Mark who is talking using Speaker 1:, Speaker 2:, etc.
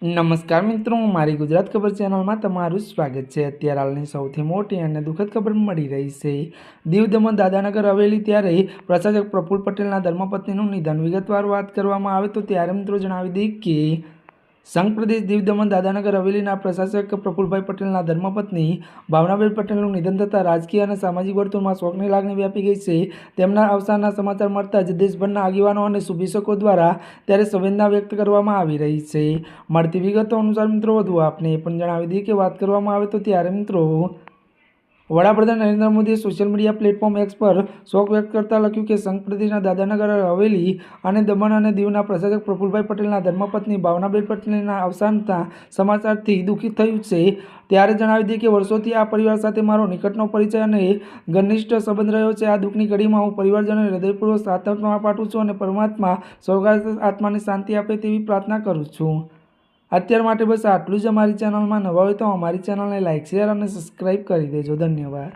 Speaker 1: નમસ્કાર મિત્રો, મારી ગુજરાત ખબર ચેનલમાં તમારું સ્વાગત છે। અત્યારે હાલની સૌથી મોટી અને દુઃખદ ખબર મળી રહી છે। દીવ દમણ દાદાનગર હવેલી ત્યારે પ્રશાસક પ્રફુલ્લ પટેલના ધર્મપત્નીનું નિધન। વિગતવાર વાત કરવામાં આવે તો ત્યારે મિત્રો જણાવી દઈએ કે સંઘ પ્રદેશ દીવ દમણ દાદાનગર હવેલીના પ્રશાસક પ્રફુલ્લભાઈ પટેલના ધર્મપત્ની ભાવનાબેન પટેલનું નિધન થતાં રાજકીય અને સામાજિક વર્તુળમાં શોકની લાગણી વ્યાપી ગઈ છે। તેમના અવસાનના સમાચાર મળતા જ દેશભરના આગેવાનો અને શુભેચ્છકો દ્વારા ત્યારે સંવેદના વ્યક્ત કરવામાં આવી રહી છે। મળતી વિગતો અનુસાર મિત્રો વધુ આપને એ પણ જણાવી દઈએ કે વાત કરવામાં આવે તો ત્યારે મિત્રો વડાપ્રધાન નરેન્દ્ર મોદીએ સોશિયલ મીડિયા પ્લેટફોર્મ એક્સ પર શોક વ્યક્ત કરતા લખ્યું કે સંઘ પ્રદેશના દાદાનગર હવેલી અને દમણ અને દીવના પ્રશાસક પ્રફુલ્લભાઈ પટેલના ધર્મપત્ની ભાવનાબેન પટેલના અવસાનના સમાચારથી દુઃખિત થયું છે। ત્યારે જણાવી દઈએ કે વર્ષોથી આ પરિવાર સાથે મારો નિકટનો પરિચય અને ઘનિષ્ઠ સંબંધ રહ્યો છે। આ દુઃખની ઘડીમાં હું પરિવારજનોને હૃદયપૂર્વક સાંત્વના પાઠવું છું અને પરમાત્મા સ્વર્ગસ્થ આત્માને શાંતિ આપે તેવી પ્રાર્થના કરું છું। અત્યાર માટે બસ આટલું જ। અમારી ચેનલમાં નવા હોય તો અમારી ચેનલને લાઇક, શેર અને સબસ્ક્રાઈબ કરી દેજો। ધન્યવાદ।